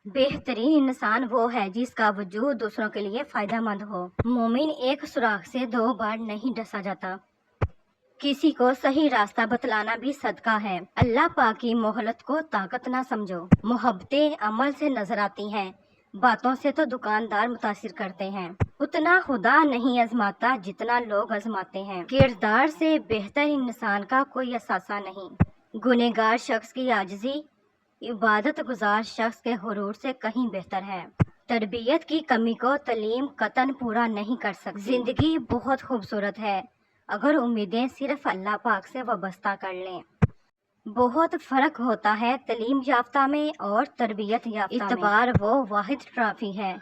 बेहतरीन इंसान वो है जिसका वजूद दूसरों के लिए फायदा मंद हो। मोमिन एक सुराख से 2 बार नहीं डसा जाता। किसी को सही रास्ता बतलाना भी सदका है। अल्लाह पाक की मोहलत को ताकत ना समझो। मोहब्बतें अमल से नजर आती हैं, बातों से तो दुकानदार मुतासिर करते हैं। उतना खुदा नहीं आजमाता जितना लोग आजमाते हैं। किरदार से बेहतर इंसान का कोई असासा नहीं। गुनहगार शख्स की आजिज़ी इबादत गुजार शख्स के हुरूर से कहीं बेहतर है। तरबियत की कमी को तालीम कतन पूरा नहीं कर सकती। जिंदगी बहुत खूबसूरत है अगर उम्मीदें सिर्फ अल्लाह पाक से वाबस्ता कर लें। बहुत फर्क होता है तालीम याफ्ता में और तरबियत याफ्ता में। इतबार वो वाहिद ट्रॉफी है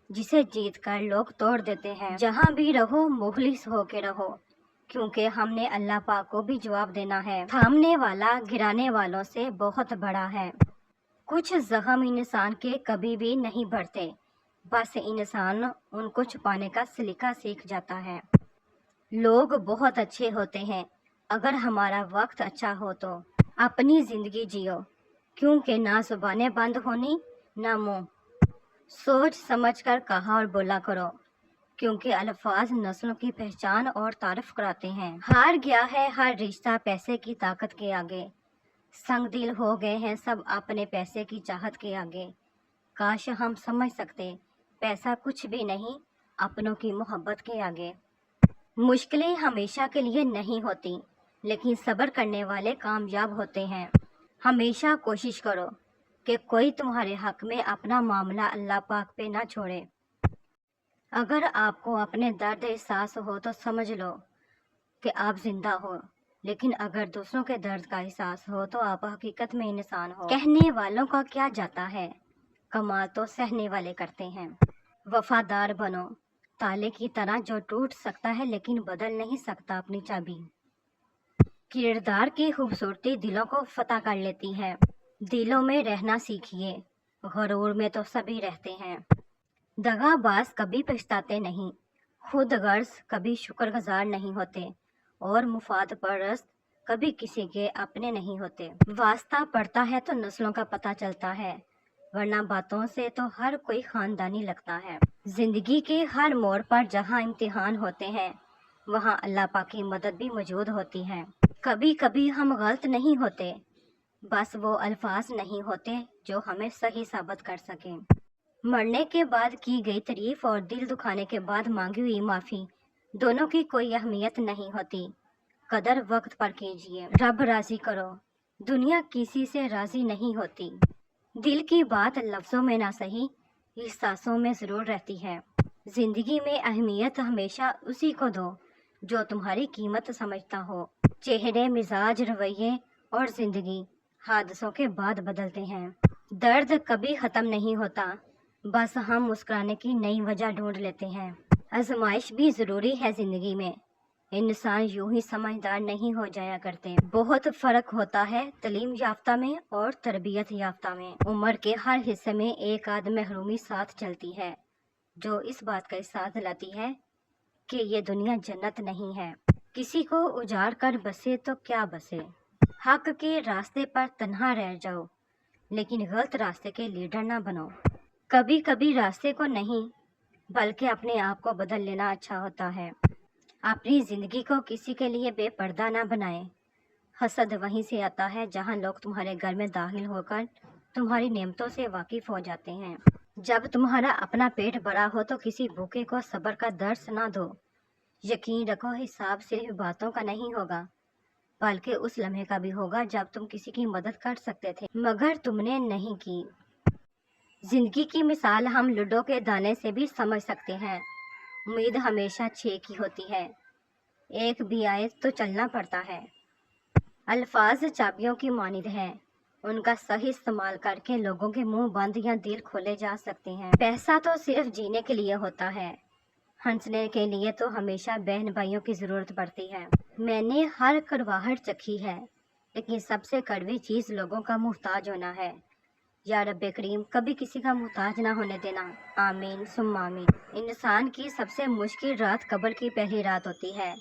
जिसे जीत कर लोग तोड़ देते हैं। जहाँ भी रहो मुखलिस होके रहो, क्योंकि हमने अल्लाह पाक को भी जवाब देना है। थामने वाला गिराने वालों से बहुत बड़ा है। कुछ जख्म इंसान के कभी भी नहीं बढ़ते, बस इंसान उनको छुपाने का सलीका सीख जाता है। लोग बहुत अच्छे होते हैं अगर हमारा वक्त अच्छा हो तो। अपनी जिंदगी जियो, क्योंकि ना जुबानें बंद होनी ना मुंह। सोच समझ कर कहा और बोला करो, क्योंकि अल्फाज नस्लों की पहचान और तारीफ कराते हैं। हार गया है हर रिश्ता पैसे की ताकत के आगे। संग दिल हो गए हैं सब अपने पैसे की चाहत के आगे। काश हम समझ सकते पैसा कुछ भी नहीं अपनों की मोहब्बत के आगे। मुश्किलें हमेशा के लिए नहीं होती, लेकिन सब्र करने वाले कामयाब होते हैं। हमेशा कोशिश करो कि कोई तुम्हारे हक में अपना मामला अल्लाह पाक पे ना छोड़े। अगर आपको अपने दर्द एहसास हो तो समझ लो कि आप जिंदा हो, लेकिन अगर दूसरों के दर्द का एहसास हो तो आप हकीकत में इंसान हो। कहने वालों का क्या जाता है, कमाल तो सहने वाले करते हैं। वफादार बनो ताले की तरह जो टूट सकता है लेकिन बदल नहीं सकता अपनी चाबी। किरदार की खूबसूरती दिलों को फतह कर लेती है। दिलों में रहना सीखिए, गरूर में तो सभी रहते हैं। दगाबाज कभी पछताते नहीं, खुद गर्ज कभी शुक्रगुजार नहीं होते और मुफाद परस्त कभी किसी के अपने नहीं होते। वास्ता पड़ता है तो नस्लों का पता चलता है, वरना बातों से तो हर कोई खानदानी लगता है। जिंदगी के हर मोड़ पर जहाँ इम्तिहान होते हैं वहाँ अल्लाह पाक की मदद भी मौजूद होती है। कभी कभी हम गलत नहीं होते, बस वो अल्फाज नहीं होते जो हमें सही साबित कर सकें। मरने के बाद की गई तारीफ और दिल दुखाने के बाद मांगी हुई माफ़ी दोनों की कोई अहमियत नहीं होती। कदर वक्त पर कीजिए, रब राजी करो, दुनिया किसी से राजी नहीं होती। दिल की बात लफ्ज़ों में ना सही एहसासों में ज़रूर रहती है। ज़िंदगी में अहमियत हमेशा उसी को दो जो तुम्हारी कीमत समझता हो। चेहरे, मिजाज, रवैये और ज़िंदगी हादसों के बाद बदलते हैं। दर्द कभी ख़त्म नहीं होता, बस हम मुस्कुराने की नई वजह ढूंढ लेते हैं। आजमाइश भी ज़रूरी है ज़िंदगी में, इंसान यूं ही समझदार नहीं हो जाया करते। बहुत फ़र्क होता है तालीम याफ्ता में और तरबियत याफ्ता में। उम्र के हर हिस्से में एक आध महरूमी साथ चलती है जो इस बात का एहसास दिलाती है कि ये दुनिया जन्नत नहीं है। किसी को उजाड़ कर बसे तो क्या बसे। हक के रास्ते पर तन्हा रह जाओ, लेकिन गलत रास्ते के लीडर ना बनो। कभी कभी रास्ते को नहीं बल्कि अपने आप को बदल लेना अच्छा होता है। अपनी ज़िंदगी को किसी के लिए बेपर्दा ना बनाएं। हसद वहीं से आता है जहां लोग तुम्हारे घर में दाखिल होकर तुम्हारी नेमतों से वाकिफ हो जाते हैं। जब तुम्हारा अपना पेट भरा हो तो किसी भूखे को सब्र का दर्स ना दो। यकीन रखो हिसाब सिर्फ बातों का नहीं होगा, बल्कि उस लम्हे का भी होगा जब तुम किसी की मदद कर सकते थे मगर तुमने नहीं की। जिंदगी की मिसाल हम लूडो के दाने से भी समझ सकते हैं। उम्मीद हमेशा 6 की होती है, एक भी आए तो चलना पड़ता है। अल्फाज चाबियों की मानिंद हैं, उनका सही इस्तेमाल करके लोगों के मुंह बंद या दिल खोले जा सकते हैं। पैसा तो सिर्फ जीने के लिए होता है, हंसने के लिए तो हमेशा बहन भाइयों की ज़रूरत पड़ती है। मैंने हर कड़वाहट चखी है, लेकिन सबसे कड़वी चीज़ लोगों का मुहताज होना है। या रब्बे करीम कभी किसी का मुहताज ना होने देना, आमीन सुम्मा आमीन। इंसान की सबसे मुश्किल रात कब्र की पहली रात होती है।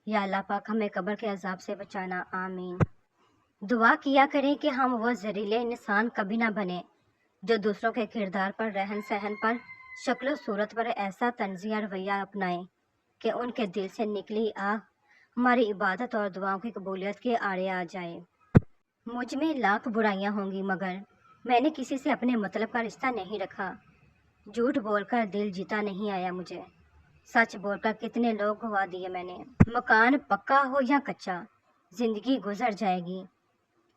या अल्लाह पाक हमें कब्र के अजाब से बचाना, आमीन। दुआ किया करें कि हम वो जहरीले इंसान कभी ना बने जो दूसरों के किरदार पर, रहन सहन पर, शक्ल सूरत पर ऐसा तंजिया रवैया अपनाए कि उनके दिल से निकली आह हमारी इबादत और दुआओं की कबूलियत के आड़े आ जाए। मुझ में लाख बुराइयां होंगी मगर मैंने किसी से अपने मतलब का रिश्ता नहीं रखा। झूठ बोलकर दिल जीता नहीं आया मुझे, सच बोलकर कितने लोग गवा दिए मैंने। मकान पक्का हो या कच्चा जिंदगी गुजर जाएगी,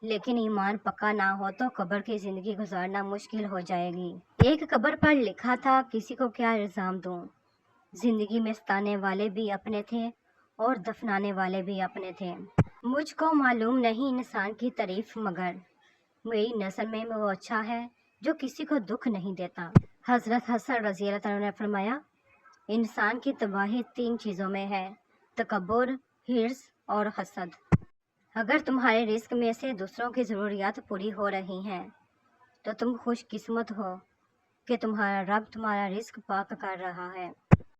लेकिन ईमान पक्का ना हो तो कब्र की जिंदगी गुजारना मुश्किल हो जाएगी। एक कब्र पर लिखा था, किसी को क्या इल्जाम दूं, जिंदगी में सताने वाले भी अपने थे और दफनाने वाले भी अपने थे। मुझको मालूम नहीं इंसान की तारीफ, मगर मेरी नज़र में वो अच्छा है जो किसी को दुख नहीं देता। हजरत हसन रज़ी अल्लाह तआला ने फरमाया, इंसान की तबाही 3 चीज़ों में है, तकब्बुर, हिर्स और हसद। अगर तुम्हारे रिस्क में से दूसरों की ज़रूरियात पूरी हो रही हैं तो तुम खुशकिस्मत हो कि तुम्हारा रब तुम्हारा रिस्क पाक कर रहा है।